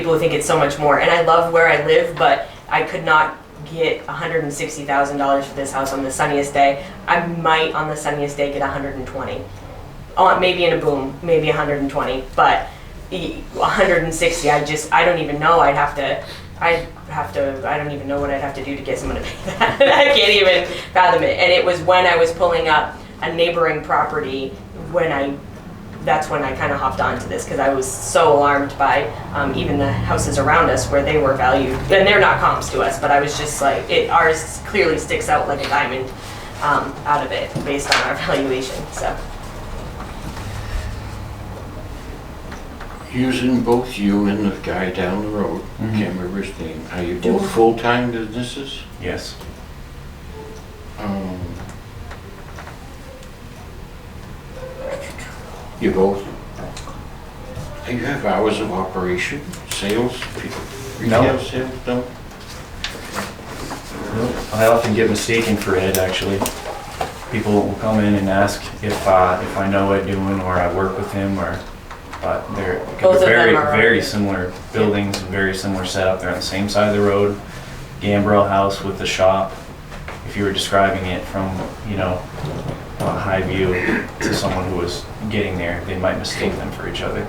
People think it's so much more, and I love where I live, but I could not get $160,000 for this house on the sunniest day. I might on the sunniest day get 120. Maybe in a boom, maybe 120, but 160, I don't even know. I don't even know what I'd have to do to get someone to pay that. I can't even fathom it. And it was when I was pulling up a neighboring property that's when I kind of hopped onto this, because I was so alarmed by even the houses around us where they were valued, and they're not comps to us, but I was just like, ours clearly sticks out like a diamond out of it based on our valuation. So. Using both you and the guy down the road, can't remember his name, are you both full-time businesses? Yes. You both? Do you have hours of operation, sales, retail sales? No? I often get mistaken for Ed, actually. People will come in and ask if I know Ed doing, or I work with him, but they're very similar buildings and very similar setup. They're on the same side of the road. Gambrel house with the shop. If you were describing it from, a high view to someone who was getting there, they might mistake them for each other.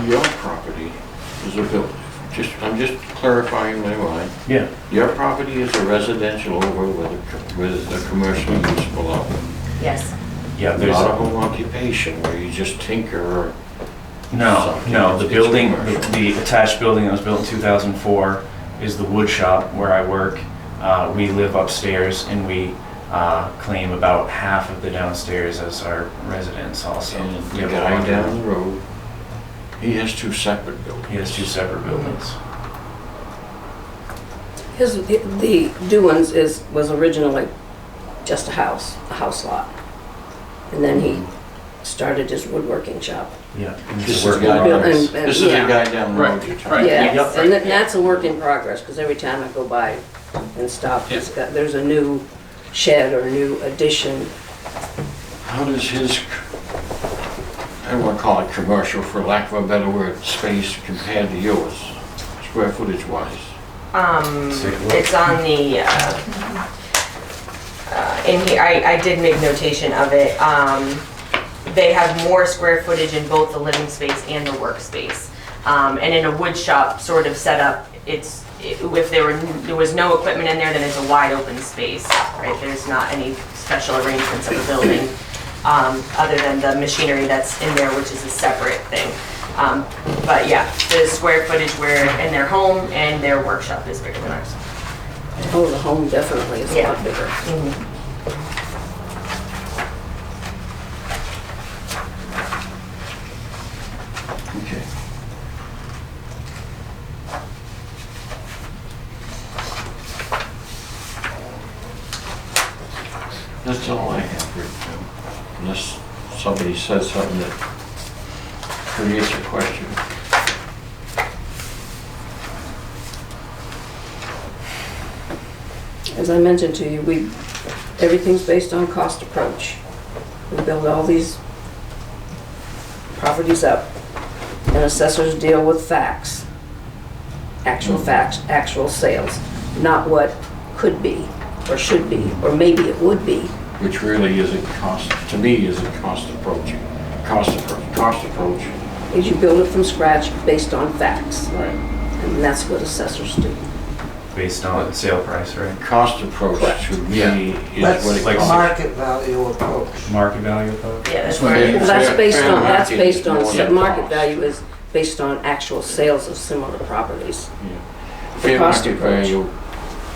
Your property is a building. I'm just clarifying my mind. Yeah. Your property is a residential over with a commercial use below. Yes. Yeah, there's not a home occupation where you just tinker or No, the building, the attached building that was built in 2004 is the wood shop where I work. We live upstairs, and we claim about half of the downstairs as our residence also. And the guy down the road, he has two separate buildings. He has two separate buildings. The Dewans was originally just a house lot. And then he started his woodworking shop. Yeah. This is the guy down the road you're talking about. Yeah, Yes. and that's a work in progress, because every time I go by and stop, there's a new shed or a new addition. How does his, I don't want to call it commercial for lack of a better word, space compared to yours, square footage wise? It's on the, in here, I did make notation of it. They have more square footage in both the living space and the workspace. And in a wood shop sort of setup, if there was no equipment in there, then it's a wide open space, right? There's not any special arrangements of the building, other than the machinery that's in there, which is a separate thing. But yeah, the square footage in their home and their workshop is bigger than ours. Oh, the home definitely is a lot bigger. Mm-hmm. Okay. That's all I have written down, unless somebody says something that creates a question. As I mentioned to you, everything's based on cost approach. We build all these properties up, and assessors deal with facts, actual sales, not what could be, or should be, or maybe it would be. Which really isn't cost, to me, isn't cost approach. Cost approach. Is you build it from scratch based on facts, Right. and that's what assessors do. Based on sale price, right? Cost approach to me is That's what it like market value approach. Market value approach? Yeah, that's Well, where Well, that's based fair on, market market cost. value is based on actual sales of similar properties. Yeah. The Fair cost market approach. value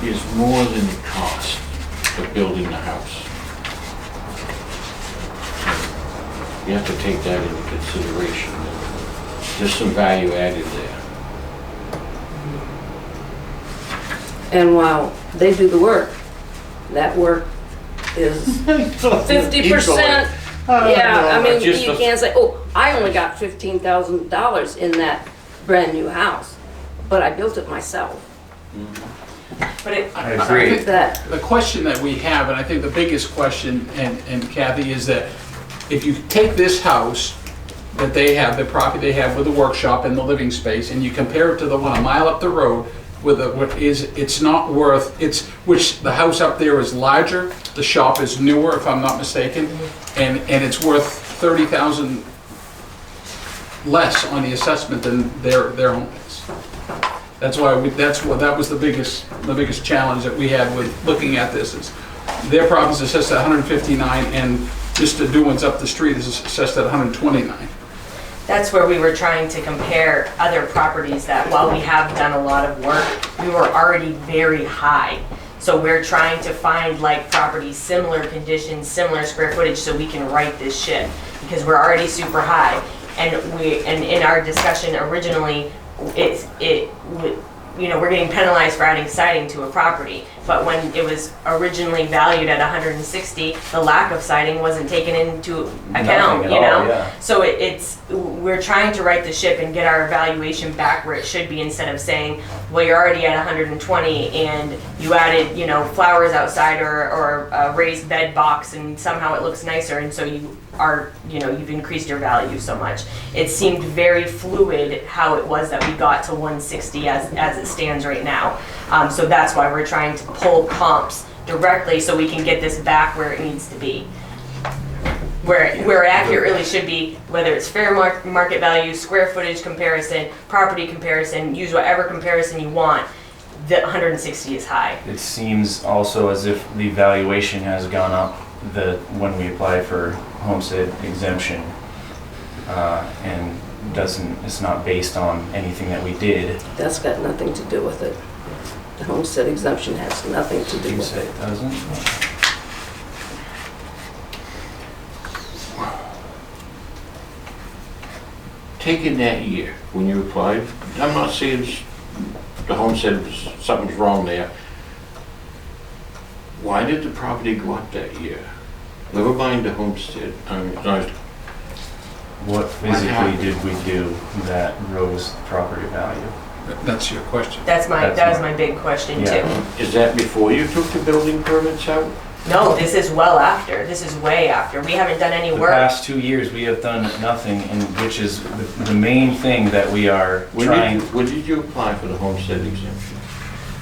is more than the cost of building the house. You have to take that into consideration. There's some value added there. And while they do the work, that work is 50%. Yeah, I mean, you can't say, oh, I only got $15,000 in that brand new house, but I built it myself. but I agree. That, The question that we have, and I think the biggest question, and Kathy, is that if you take this house that they have, the property they have with the workshop and the living space, and you compare it to the one a mile up the road with it's not worth, which the house up there is larger, the shop is newer, if I'm not mistaken, and it's worth 30,000 less on the assessment than their home is. That was the biggest challenge that we had with looking at this, is their property is assessed at 159 and Mr. Dewan's up the street is assessed at 129. That's where we were trying to compare other properties that, while we have done a lot of work, we were already very high. So we're trying to find like properties, similar conditions, similar square footage, so we can right this ship, because we're already super high. And in our discussion originally, we're getting penalized for adding siding to a property. But when it was originally valued at 160, the lack of siding wasn't taken into account, Nothing at all, yeah. So we're trying to right the ship and get our evaluation back where it should be, instead of saying, well, you're already at 120 and you added, flowers outside or a raised bed box and somehow it looks nicer, and so you've increased your value so much. It seemed very fluid how it was that we got to 160 as it stands right now. So that's why we're trying to pull comps directly so we can get this back where it needs to be. Where it accurately should be, whether it's fair market value, square footage comparison, property comparison, use whatever comparison you want. The 160 is high. It seems also as if the valuation has gone up when we apply for homestead exemption, and it's not based on anything that we did. That's got nothing to do with it. The homestead exemption has nothing to do You with say it. it doesn't? Taking that year, when you applied, I'm not saying the homestead, something's wrong there. Why did the property go up that year? Never mind the homestead. What physically did we do that rose the property value? That's your question. That was my big question Yeah. too. Is that before you took the building permits out? No, this is well after. This is way after. We haven't done any The work. past 2 years, we have done nothing, and which is the main thing that we are trying. When did you apply for the homestead exemption?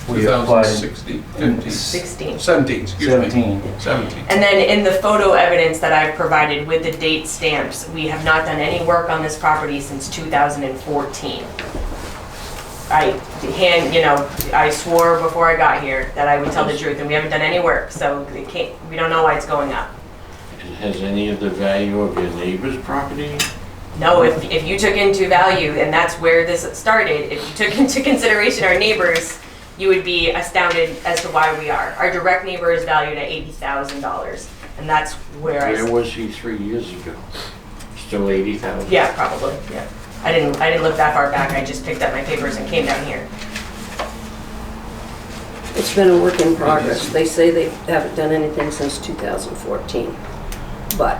We applied 2016, 15, 16. 17, excuse me. 17. 17. And then in the photo evidence that I've provided with the date stamps, we have not done any work on this property since 2014. I swore before I got here that I would tell the truth, and we haven't done any work, so we don't know why it's going up. Has any of the value of your neighbor's property? No, if you took into value, and that's where this started, if you took into consideration our neighbors, you would be astounded as to why we are. Our direct neighbor is valued at $80,000, and that's Where was he 3 years ago? Still 80,000? Yeah, probably, yeah. I didn't look that far back, I just picked up my papers and came down here. It's been a work in progress. They say they haven't done anything since 2014, but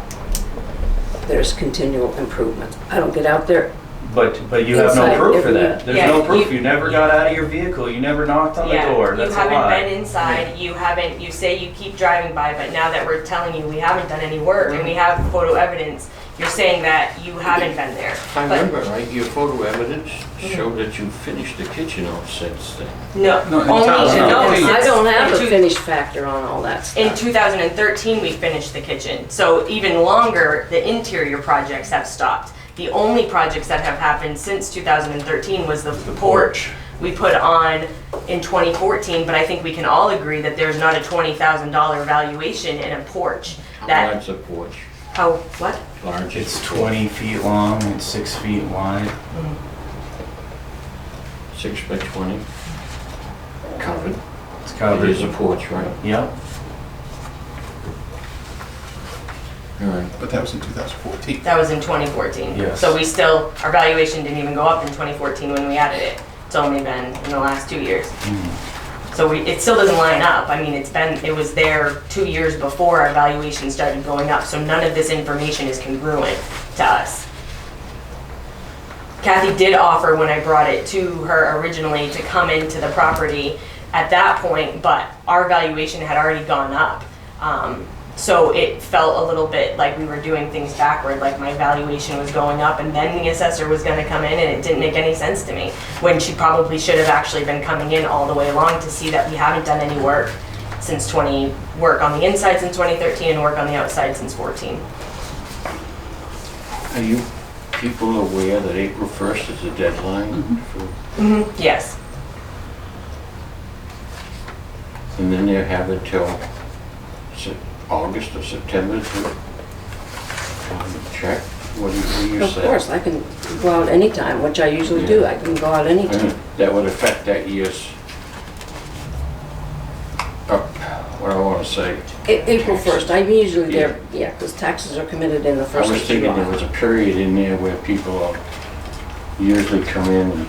there's continual improvement. I don't get out there. But you have no Inside proof for every- that. There's Yeah, no proof. You never got out of your vehicle. You never knocked on the door. That's you a haven't lie. been inside, you say you keep driving by, but now that we're telling you we haven't done any work and we have photo evidence, you're saying that you haven't been there. If I But- remember right, your photo evidence showed that you finished the kitchen out since then. No, No, in only, town, no, no. I don't have a in finish factor on all that In stuff. 2013, we finished the kitchen. So even longer, the interior projects have stopped. The only projects that have happened since 2013 was the porch we put on in 2014, but I think we can all agree that there's not a $20,000 valuation in a porch. How That, large's a porch? what? Large is It's a porch. 20 feet long and 6 feet wide. 6 by 20. Covered. It's It covered. is a porch, right? Yep. All right. But that was in 2014. That was in 2014. Yes. So our valuation didn't even go up in 2014 when we added it. It's only been in the last 2 years. So it still doesn't line up. I mean, it was there 2 years before our valuation started going up, so none of this information is congruent to us. Kathy did offer when I brought it to her originally to come into the property at that point, but our valuation had already gone up So it felt a little bit like we were doing things backward, like my valuation was going up and then the assessor was gonna come in, and it didn't make any sense to me. When she probably should have actually been coming in all the way along to see that we haven't done any work work on the inside since 2013 and work on the outside since 14. Are you people aware that April 1st is the deadline for, Yes. and then they have until August or September to check? What do you Of say? course, I can go out anytime, which I usually do. I can go out anytime. That would affect that year's, what I want to say. April 1st, I'm usually there, yeah, because taxes are committed in the I first was of thinking there July. was a period in there where people usually come in and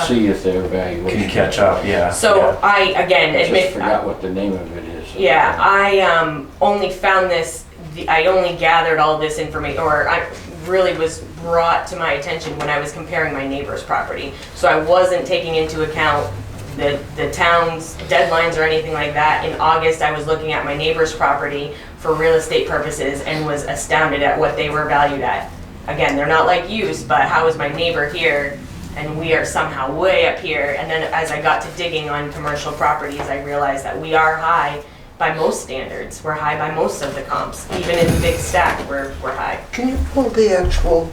see if their evaluation. Can catch up, yeah. So I, again, I admit. just forgot what the name of it is. Yeah, I only found this, I only gathered all this information, or I really was brought to my attention when I was comparing my neighbor's property. So I wasn't taking into account the town's deadlines or anything like that. In August, I was looking at my neighbor's property for real estate purposes and was astounded at what they were valued at. Again, they're not like used, but how is my neighbor here? And we are somehow way up here. And then as I got to digging on commercial properties, I realized that we are high by most standards. We're high by most of the comps. Even in the big stack, we're high. Can you pull the actual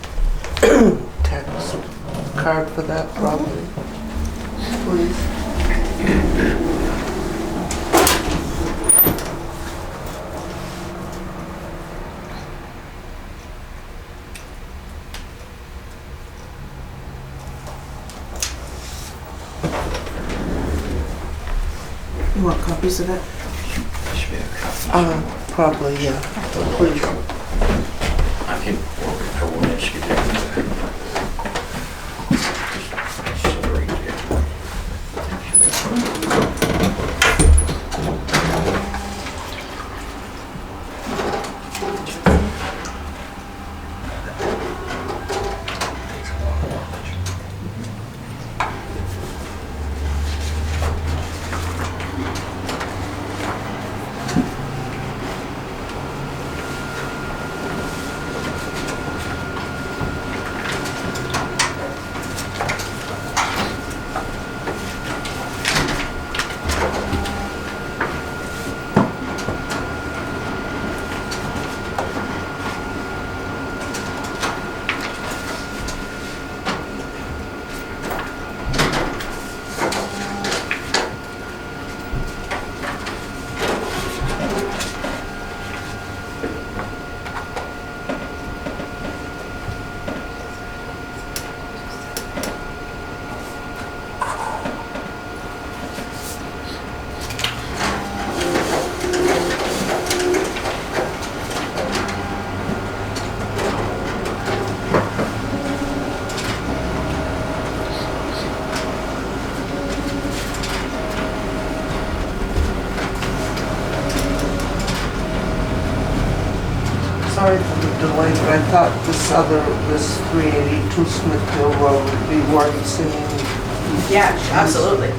tax card for that property, please? You want copies of it? Probably, yeah. Please. I can, I won't ask you that. Sorry, dear. Sorry for the delay, but I thought this 382 Smithfield Road would be worth seeing. Yeah, absolutely.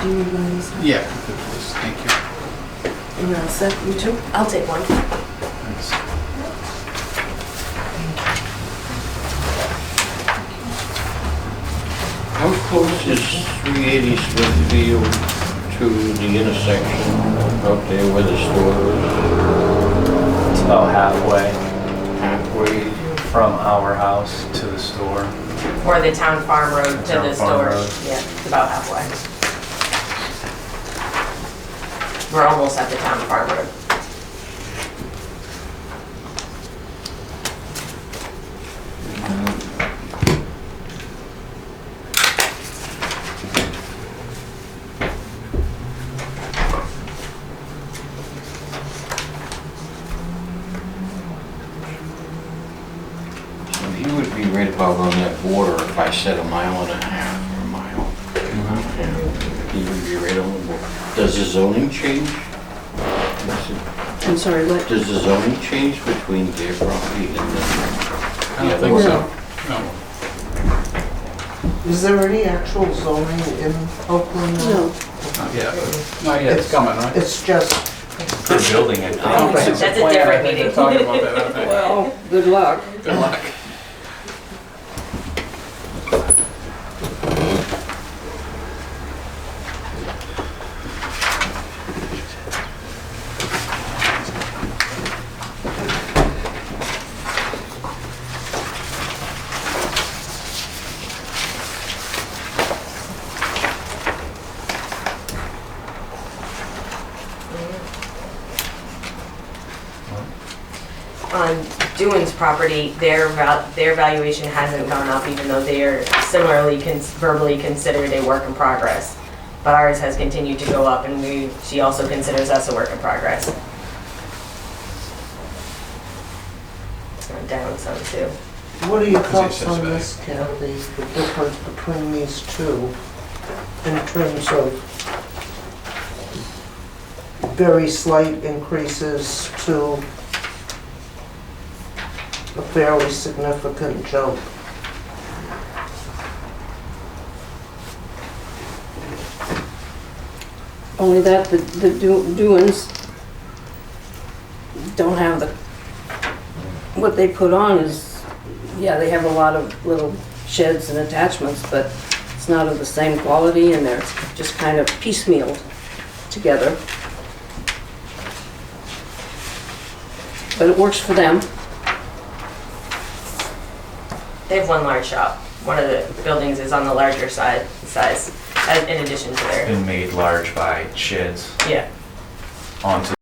Do you need one of these? Yeah, please, thank you. You want to set, you too? I'll take one. Thanks. How close is 380 Smithfield to the intersection out there where the store is? It's about halfway Halfway? from our house to the store. Or the town farm road to Town the farm store. road. Yeah, it's about halfway. We're almost at the town farm road. be right about on that border if I said 1.5 miles or a mile. He would be right on the border. Does the zoning change? I'm sorry, what? Does the zoning change between their property and the I don't other think one? so. No. Is there any actual zoning in Oakland? No. Not yet. Not yet, it's coming, right? It's just, For building it. Comprehensive That's a plan, I different think they're meeting. talking about that, aren't they? Well, good luck. Good luck. On Dewan's property, their valuation hasn't gone up, even though they are similarly verbally considered a work in progress. But ours has continued to go up, and she also considers us a work in progress. It's gone down some too. what are your Because thoughts he says on that. this, Kathy? The difference between these two in terms of very slight increases to a fairly significant jump? Only that the Dewans don't have the, what they put on is, yeah, they have a lot of little sheds and attachments, but it's not of the same quality and they're just kind of piecemealed together. But it works for them. They have one large shop. One of the buildings is on the larger size, in addition to their, Been made large by sheds yeah. onto